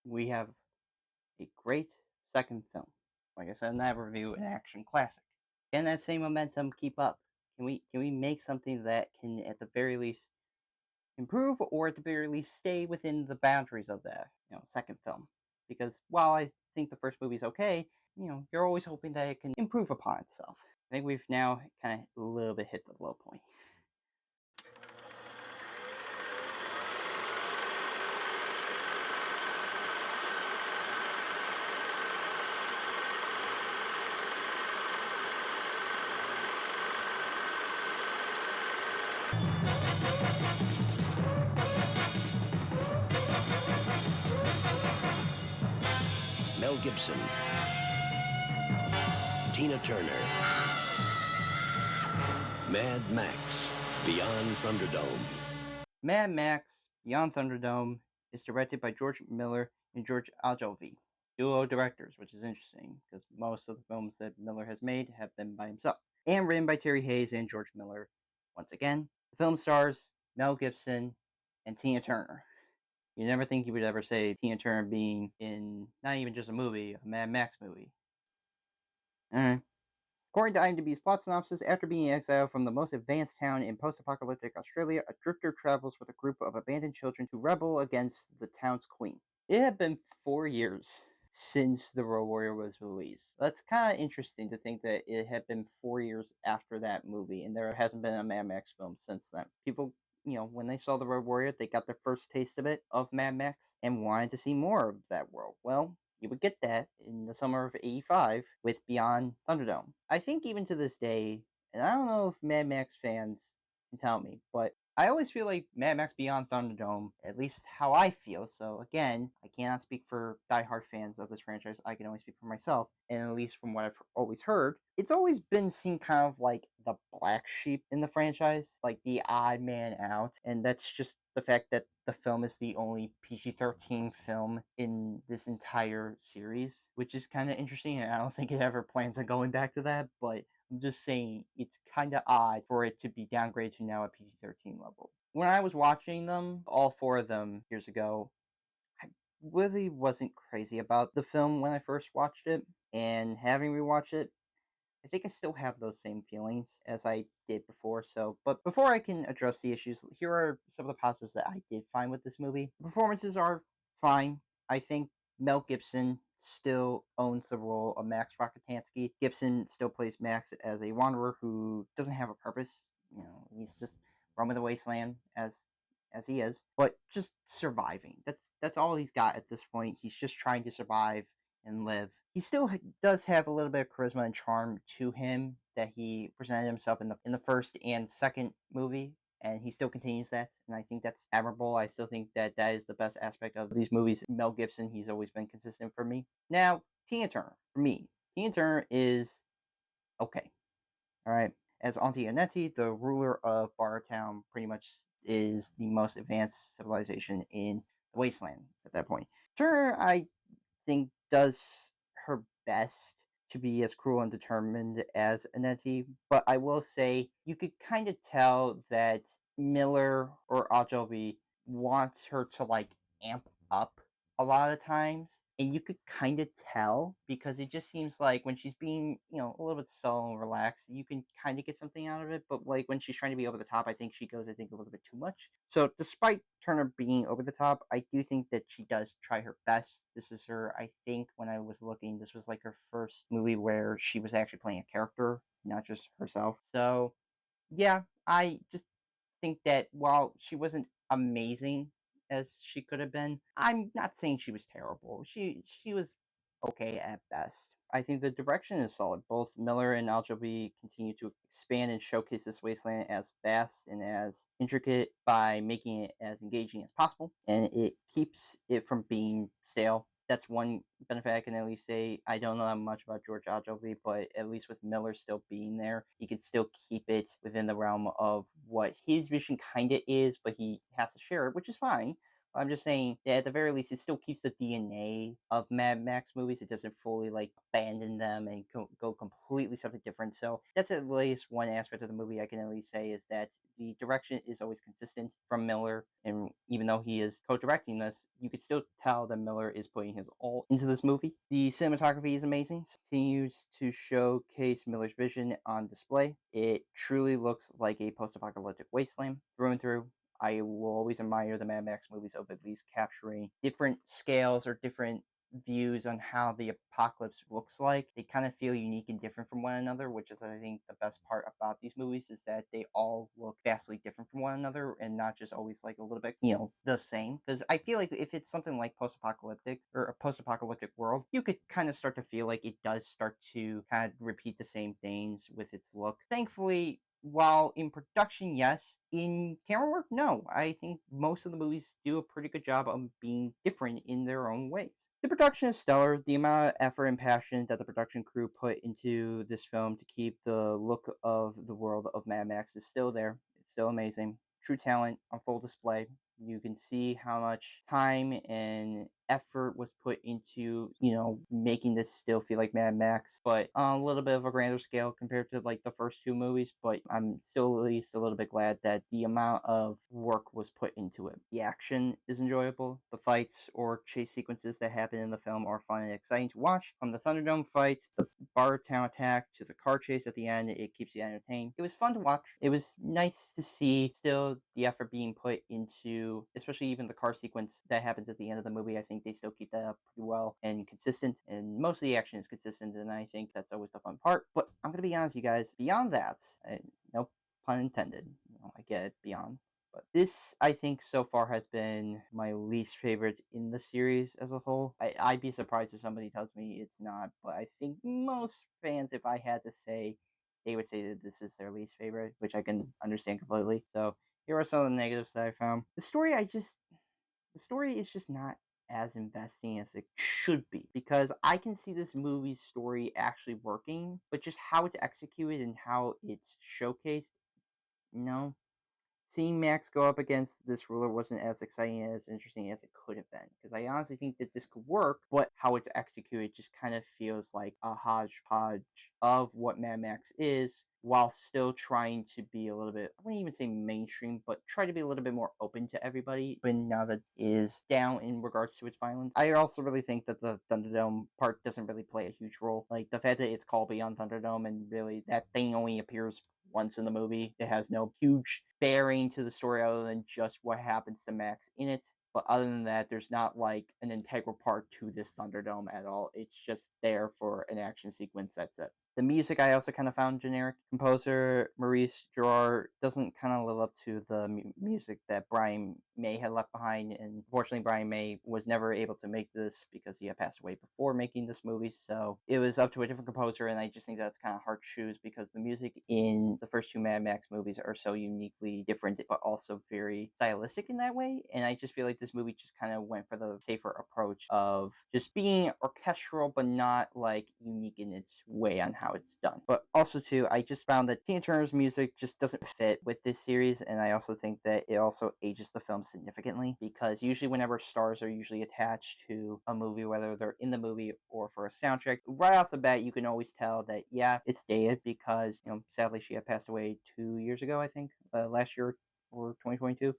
we have a great second film. Like I said in that review, an action classic. Can that same momentum keep up? Can we make something that can, at the very least, improve, or at the very least, stay within the boundaries of that second film? Because while I think the first movie's okay, you're always hoping that it can improve upon itself. I think we've now kind of a little bit hit the low point. Mel Gibson, Tina Turner, Mad Max, Beyond Thunderdome. Mad Max Beyond Thunderdome is directed by George Miller and George Ogilvie, duo directors, which is interesting because most of the films that Miller has made have been by himself. And written by Terry Hayes and George Miller. Once again, the film stars Mel Gibson and Tina Turner. You never think you would ever say Tina Turner being in not even just a movie, a Mad Max movie. Alright. According to IMDb's plot synopsis, after being exiled from the most advanced town in post-apocalyptic Australia, a drifter travels with a group of abandoned children to rebel against the town's queen. It had been 4 years since The Road Warrior was released. That's kind of interesting to think that it had been 4 years after that movie, and there hasn't been a Mad Max film since then. People, when they saw The Road Warrior, they got their first taste of it, of Mad Max, and wanted to see more of that world. Well, you would get that in the summer of '85 with Beyond Thunderdome. I think even to this day, and I don't know if Mad Max fans can tell me, but I always feel like Mad Max Beyond Thunderdome, at least how I feel, so again, I cannot speak for diehard fans of this franchise, I can only speak for myself, and at least from what I've always heard, it's always been seen kind of like the black sheep in the franchise, like the odd man out, and that's just the fact that the film is the only PG-13 film in this entire series, which is kind of interesting, and I don't think it ever plans on going back to that, but I'm just saying it's kind of odd for it to be downgraded to now a PG-13 level. When I was watching them, all four of them years ago, I really wasn't crazy about the film when I first watched it, and having rewatched it, I think I still have those same feelings as I did before. But before I can address the issues, here are some of the positives that I did find with this movie. The performances are fine. I think Mel Gibson still owns the role of Max Rokitansky. Gibson still plays Max as a wanderer who doesn't have a purpose. He's just roaming the wasteland as he is, but just surviving. That's all he's got at this point. He's just trying to survive and live. He still does have a little bit of charisma and charm to him that he presented himself in the first and second movie, and he still continues that, and I think that's admirable. I still think that is the best aspect of these movies. Mel Gibson, he's always been consistent for me. Now, Tina Turner, for me, Tina Turner is okay. Alright, as Auntie Annette, the ruler of Bartown, pretty much is the most advanced civilization in the wasteland at that point. Turner, I think, does her best to be as cruel and determined as Annette, but I will say you could kind of tell that Miller or Ogilvie wants her to amp up a lot of times, and you could kind of tell because it just seems like when she's being a little bit sullen and relaxed, you can kind of get something out of it, but when she's trying to be over the top, I think she goes a little bit too much. So despite Turner being over the top, I do think that she does try her best. This is her, I think when I was looking, this was her first movie where she was actually playing a character, not just herself. So yeah, I just think that while she wasn't amazing as she could have been, I'm not saying she was terrible. She was okay at best. I think the direction is solid. Both Miller and Ogilvie continue to expand and showcase this wasteland as vast and as intricate by making it as engaging as possible, and it keeps it from being stale. That's one benefit I can at least say. I don't know that much about George Ogilvie, but at least with Miller still being there, he can still keep it within the realm of what his vision kind of is, but he has to share it, which is fine. I'm just saying that at the very least, it still keeps the DNA of Mad Max movies. It doesn't fully like abandon them and go completely something different. So that's at least one aspect of the movie I can at least say is that the direction is always consistent from Miller. And even though he is co-directing this, you could still tell that Miller is putting his all into this movie. The cinematography is amazing. Continues to showcase Miller's vision on display. It truly looks like a post-apocalyptic wasteland through and through. I will always admire the Mad Max movies of at least capturing different scales or different views on how the apocalypse looks like. They kind of feel unique and different from one another, which is, I think, the best part about these movies is that they all look vastly different from one another and not just always like a little bit, the same. Because I feel like if it's something like post-apocalyptic or a post-apocalyptic world, you could kind of start to feel like it does start to kind of repeat the same things with its look. Thankfully, while in production, yes. In camera work, no. I think most of the movies do a pretty good job of being different in their own ways. The production is stellar. The amount of effort and passion that the production crew put into this film to keep the look of the world of Mad Max is still there. It's still amazing. True talent on full display. You can see how much time and effort was put into, making this still feel like Mad Max, but on a little bit of a grander scale compared to like the first two movies. But I'm still at least a little bit glad that the amount of work was put into it. The action is enjoyable. The fights or chase sequences that happen in the film are fun and exciting to watch. From the Thunderdome fight, the bar town attack, to the car chase at the end, it keeps you entertained. It was fun to watch. It was nice to see still the effort being put into, especially even the car sequence that happens at the end of the movie. I think they still keep that up pretty well and consistent, and most of the action is consistent, and I think that's always the fun part. But I'm gonna be honest, you guys, beyond that, no pun intended, I get it, beyond. But this, I think, so far has been my least favorite in the series as a whole. I'd be surprised if somebody tells me it's not, but I think most fans, if I had to say, they would say that this is their least favorite, which I can understand completely. So here are some of the negatives that I found. The story is just not as investing as it should be, because I can see this movie's story actually working, but just how it's executed and how it's showcased, no. Seeing Max go up against this ruler wasn't as exciting and as interesting as it could have been, because I honestly think that this could work, but how it's executed just kind of feels like a hodgepodge of what Mad Max is, while still trying to be a little bit, I wouldn't even say mainstream, but try to be a little bit more open to everybody, but now that it is down in regards to its violence. I also really think that the Thunderdome part doesn't really play a huge role. Like, the fact that it's called Beyond Thunderdome and really that thing only appears once in the movie. It has no huge bearing to the story other than just what happens to Max in it. But other than that, there's not like an integral part to this Thunderdome at all. It's just there for an action sequence. That's it. The music I also kind of found generic. Composer Maurice Jarre doesn't kind of live up to the music that Brian May had left behind, and unfortunately Brian May was never able to make this because he had passed away before making this movie, so it was up to a different composer, and I just think that's kind of hard to choose because the music in the first two Mad Max movies are so uniquely different but also very stylistic in that way, and I just feel like this movie just kind of went for the safer approach of just being orchestral but not like unique in its way on how it's done. But also too, I just found that Tina Turner's music just doesn't fit with this series, and I also think that it also ages the film significantly, because usually whenever stars are usually attached to a movie, whether they're in the movie or for a soundtrack, right off the bat you can always tell that yeah, it's dated, because sadly she had passed away 2 years ago, I think, last year or 2022,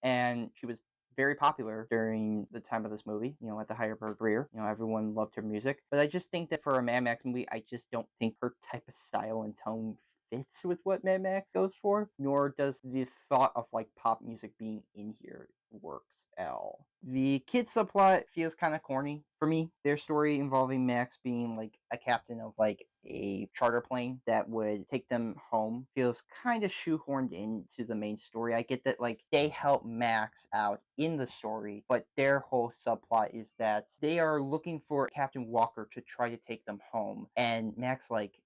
and she was very popular during the time of this movie, at the height of her career. Everyone loved her music. But I just think that for a Mad Max movie, I just don't think her type of style and tone fits with what Mad Max goes for, nor does the thought of like pop music being in here works at all. The kid subplot feels kind of corny for me. Their story involving Max being like a captain of like a charter plane that would take them home feels kind of shoehorned into the main story. I get that like they help Max out in the story, but their whole subplot is that they are looking for Captain Walker to try to take them home, and Max like,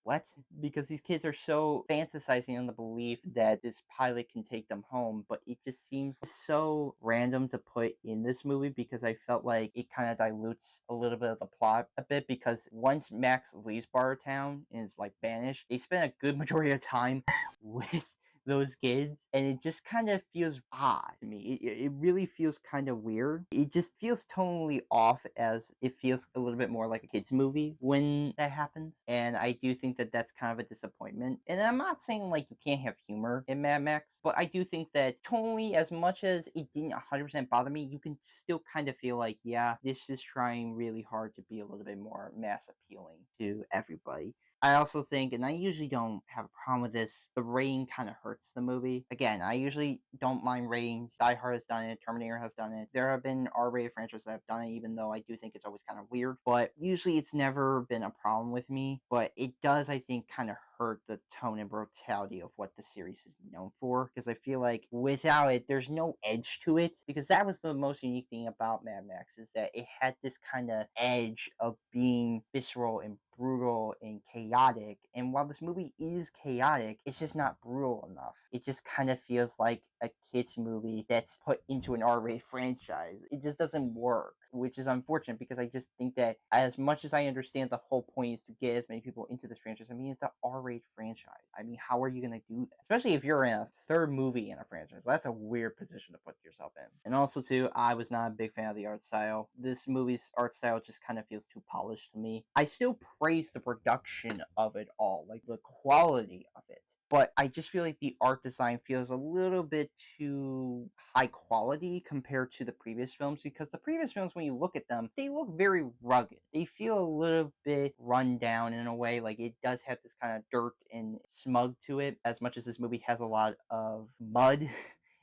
what? Because these kids are so fantasizing on the belief that this pilot can take them home, but it just seems so random to put in this movie, because I felt like it kind of dilutes a little bit of the plot a bit, because once Max leaves Bartown and is like banished, they spend a good majority of time with those kids, and it just kind of feels odd to me. It really feels kind of weird. It just feels tonally off, as it feels a little bit more like a kids movie when that happens, and I do think that that's kind of a disappointment. And I'm not saying like you can't have humor in Mad Max, but I do think that tonally, as much as it didn't 100% bother me, you can still kind of feel like, yeah, this is trying really hard to be a little bit more mass appealing to everybody. I also think, and I usually don't have a problem with this, the rating kind of hurts the movie. Again, I usually don't mind ratings. Die Hard has done it, Terminator has done it. There have been R-rated franchises that have done it, even though I do think it's always kind of weird. But usually it's never been a problem with me. But it does, I think, kind of hurt the tone and brutality of what the series is known for. Because I feel like without it, there's no edge to it. Because that was the most unique thing about Mad Max, is that it had this kind of edge of being visceral and brutal and chaotic. And while this movie is chaotic, it's just not brutal enough. It just kind of feels like a kids movie that's put into an R-rated franchise. It just doesn't work, which is unfortunate, because I just think that as much as I understand the whole point is to get as many people into this franchise, I mean, it's an R-rated franchise. I mean, how are you going to do that? Especially if you're in a third movie in a franchise. That's a weird position to put yourself in. And also, too, I was not a big fan of the art style. This movie's art style just kind of feels too polished to me. I still praise the production of it all, like the quality of it. But I just feel like the art design feels a little bit too high quality compared to the previous films, because the previous films, when you look at them, they look very rugged. They feel a little bit run down in a way. Like, it does have this kind of dirt and smug to it, as much as this movie has a lot of mud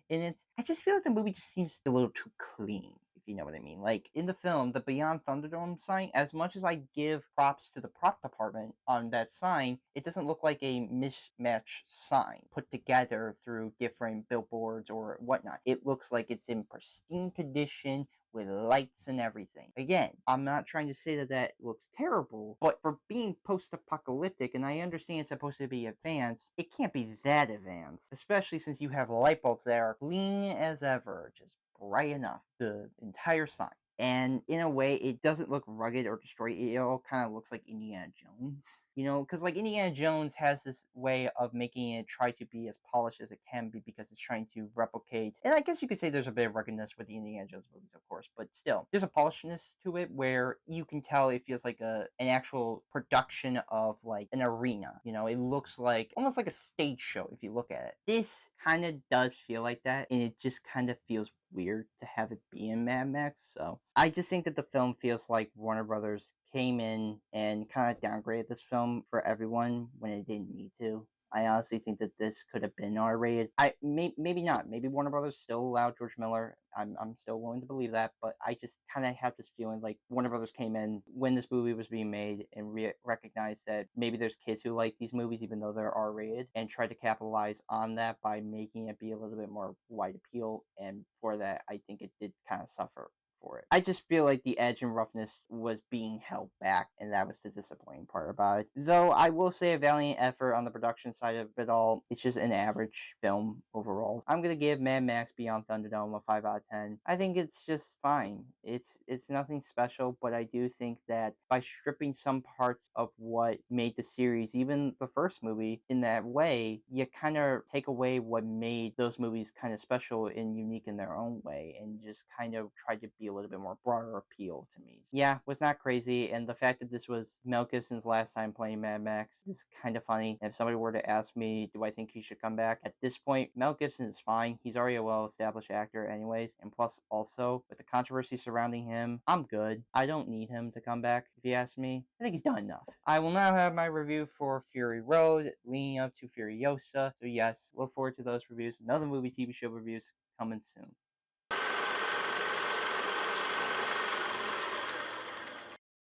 in it. I just feel like the movie just seems a little too clean, if you know what I mean. Like, in the film, the Beyond Thunderdome sign, as much as I give props to the prop department on that sign, it doesn't look like a mismatched sign put together through different billboards or whatnot. It looks like it's in pristine condition, with lights and everything. Again, I'm not trying to say that that looks terrible, but for being post-apocalyptic, and I understand it's supposed to be advanced, it can't be that advanced, especially since you have light bulbs that are clean as ever, just bright enough, the entire sign. And in a way, it doesn't look rugged or destroyed. It all kind of looks like Indiana Jones, you know, because like Indiana Jones has this way of making it try to be as polished as it can be, because it's trying to replicate. And I guess you could say there's a bit of ruggedness with the Indiana Jones movies, of course, but still, there's a polishedness to it where you can tell it feels like an actual production of like an arena. You know, it looks like almost like a stage show if you look at it. This kind of does feel like that, and it just kind of feels weird to have it be in Mad Max. So I just think that the film feels like Warner Brothers came in and kind of downgraded this film for everyone when it didn't need to. I honestly think that this could have been R-rated. Maybe not. Maybe Warner Brothers still allowed George Miller. I'm still willing to believe that, but I just kind of have this feeling like Warner Brothers came in when this movie was being made and recognized that maybe there's kids who like these movies even though they're R-rated, and tried to capitalize on that by making it be a little bit more wide appeal. And for that, I think it did kind of suffer for it. I just feel like the edge and roughness was being held back, and that was the disappointing part about it. Though I will say a valiant effort on the production side of it all. It's just an average film overall. I'm gonna give Mad Max Beyond Thunderdome a 5 out of 10. I think it's just fine. It's nothing special, but I do think that by stripping some parts of what made the series, even the first movie, in that way, you kind of take away what made those movies kind of special and unique in their own way, and just kind of try to be a little bit more broader appeal to me. Yeah, was not crazy, and the fact that this was Mel Gibson's last time playing Mad Max is kind of funny. If somebody were to ask me, do I think he should come back? At this point, Mel Gibson is fine. He's already a well-established actor anyways, and plus also, with the controversy surrounding him, I'm good. I don't need him to come back, if you ask me. I think he's done enough. I will now have my review for Fury Road, leading up to Furiosa, so yes, look forward to those reviews. Another movie TV show reviews coming soon.